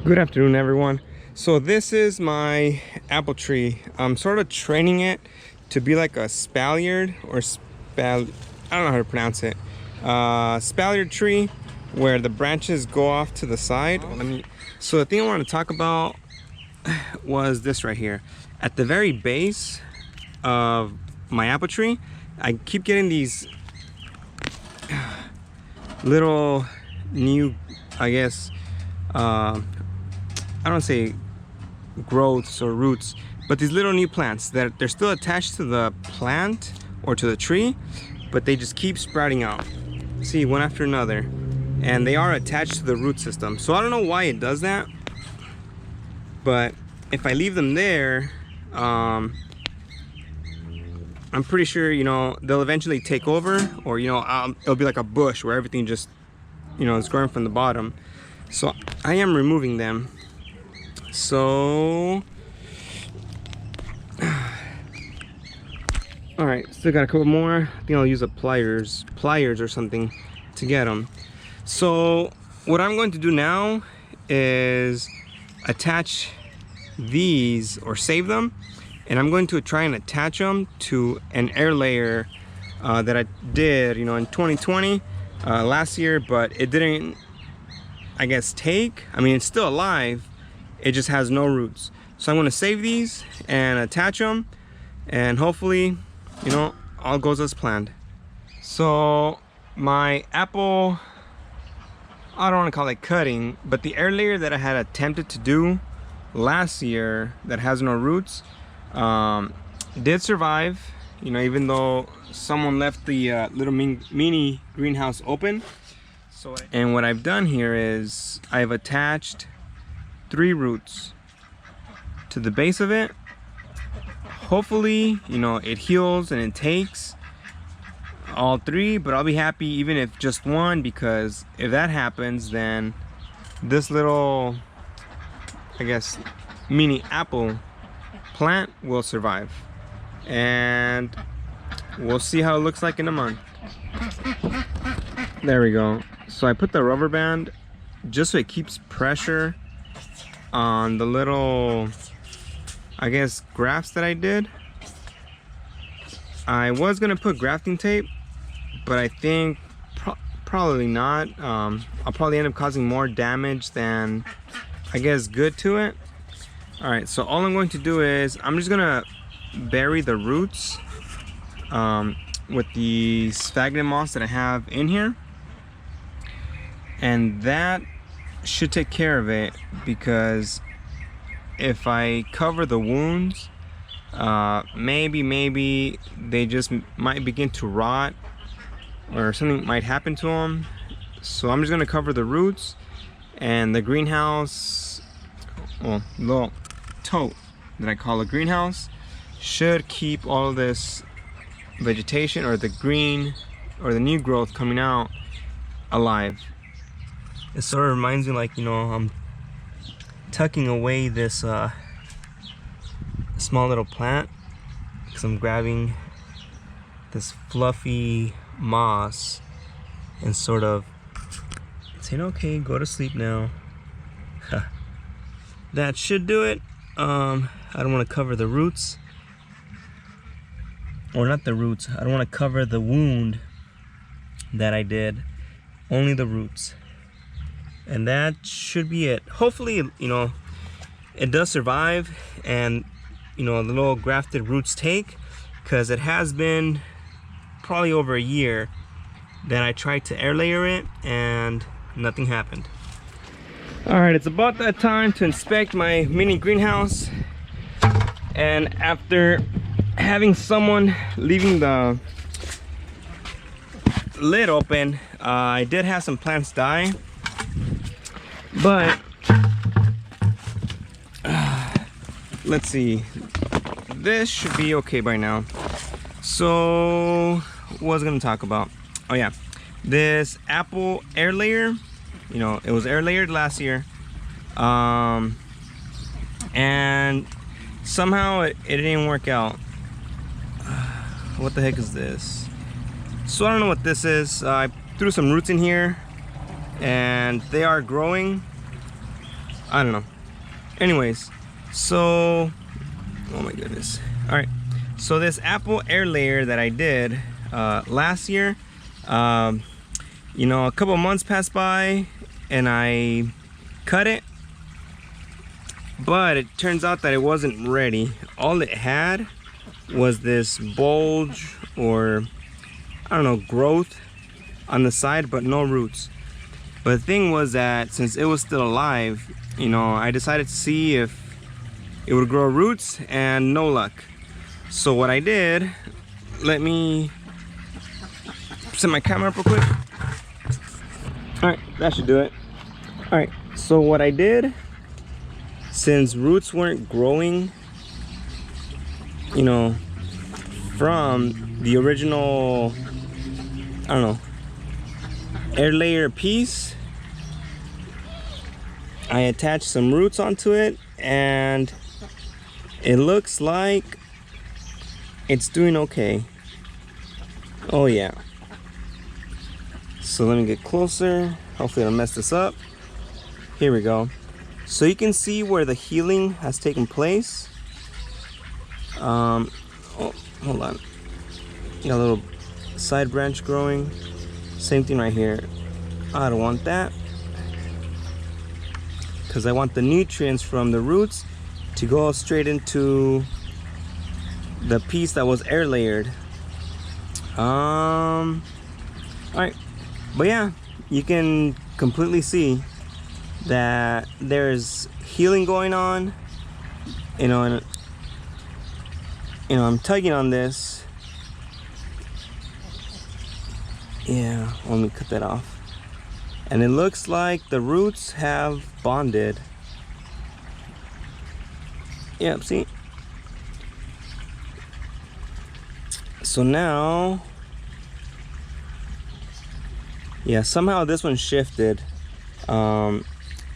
Good afternoon, everyone. So this is my apple tree. I'm sort of training it to be like a spalliard or I don't know how to pronounce it. Spalliard tree where the branches go off to the side. So the thing I want to talk about was this right here. At the very base of my apple tree, I keep getting these little new, I guess, I don't say growths or roots, but these little new plants that they're still attached to the plant or to the tree, but they just keep sprouting out. See, one after another, and they are attached to the root system. So I don't know why it does that, but if I leave them there, I'm pretty sure, you know, they'll eventually take over, or, you know, it'll be like a bush where everything just, you know, is growing from the bottom. So I am removing them. So all right, still got a couple more. I think I'll use a pliers or something to get them. So what I'm going to do now is attach these, or save them, and I'm going to try and attach them to an air layer that I did, you know, in 2020 last year, but it didn't, I guess, take. I mean, it's still alive, it just has no roots. So I'm going to save these and attach them, and hopefully, you know, all goes as planned. So my apple, I don't want to call it cutting, but the air layer that I had attempted to do last year that has no roots did survive, you know, even though someone left the little mini greenhouse open. And what I've done here is I've attached 3 roots to the base of it. Hopefully, you know, it heals and it takes all 3, but I'll be happy even if just 1, because if that happens, then this little, I guess, mini apple plant will survive, and we'll see how it looks like in a month. There we go. So I put the rubber band just so it keeps pressure on the little, I guess, grafts that I did. I was gonna put grafting tape, but I think probably not. I'll probably end up causing more damage than, I guess, good to it. All right, so all I'm going to do is I'm just gonna bury the roots with the sphagnum moss that I have in here, and that should take care of it, because if I cover the wounds, maybe they just might begin to rot or something might happen to them. So I'm just gonna cover the roots, and the greenhouse, well, little tote that I call a greenhouse, should keep all of this vegetation, or the green or the new growth coming out, alive. It sort of reminds me, like, you know, I'm tucking away this small little plant because I'm grabbing this fluffy moss and sort of saying, okay, go to sleep now. That should do it. I don't want to cover the roots, or not the roots, I don't want to cover the wound that I did, only the roots. And that should be it. Hopefully, you know, it does survive, and, you know, the little grafted roots take, because it has been probably over a year that I tried to air layer it and nothing happened. All right, it's about that time to inspect my mini greenhouse, and after having someone leaving the lid open, I did have some plants die. But let's see, this should be okay by now. So what was I gonna talk about? Oh yeah, this apple air layer, you know, it was air layered last year, and somehow it didn't work out. What the heck is this? So I don't know what this is. I threw some roots in here and they are growing. I don't know. Anyways, so, oh my goodness. All right, so this apple air layer that I did last year, you know, a couple months passed by and I cut it, but it turns out that it wasn't ready. All it had was this bulge, or I don't know, growth on the side, but no roots. But the thing was that since it was still alive, you know, I decided to see if it would grow roots, and no luck. So what I did, let me set my camera up real quick. All right, that should do it. All right, so what I did, since roots weren't growing, you know, from the original, I don't know, air layer piece, I attached some roots onto it, and it looks like it's doing okay. Oh yeah. So let me get closer. Hopefully I don't mess this up. Here we go. So you can see where the healing has taken place. Oh, hold on. Got a little side branch growing. Same thing right here. I don't want that, because I want the nutrients from the roots to go straight into the piece that was air layered. All right, but yeah, you can completely see that there's healing going on, you know, and you know, I'm tugging on this. Yeah, let me cut that off. And it looks like the roots have bonded. Yep, see? So now, yeah, somehow this one shifted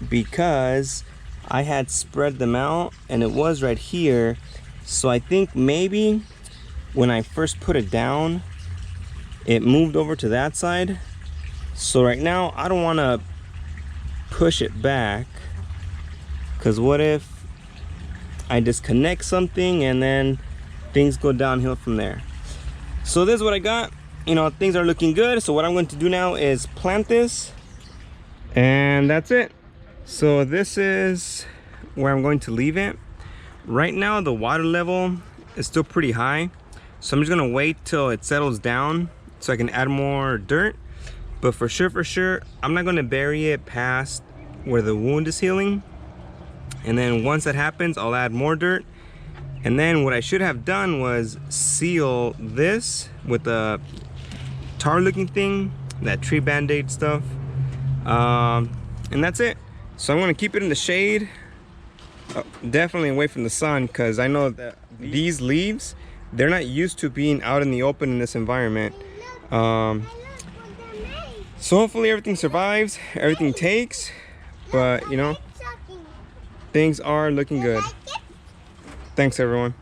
because I had spread them out and it was right here. So I think maybe when I first put it down, it moved over to that side. So right now I don't want to push it back, because what if I disconnect something and then things go downhill from there. So this is what I got. You know, things are looking good. So what I'm going to do now is plant this, and that's it. So this is where I'm going to leave it. Right now the water level is still pretty high, so I'm just gonna wait till it settles down so I can add more dirt. But for sure, I'm not gonna bury it past where the wound is healing. And then once that happens, I'll add more dirt. And then what I should have done was seal this with a tar looking thing, that tree band-aid stuff. And that's it. So I'm gonna keep it in the shade, definitely away from the sun, because I know that these leaves, they're not used to being out in the open in this environment. So hopefully everything survives, everything takes, but you know, things are looking good. Thanks everyone.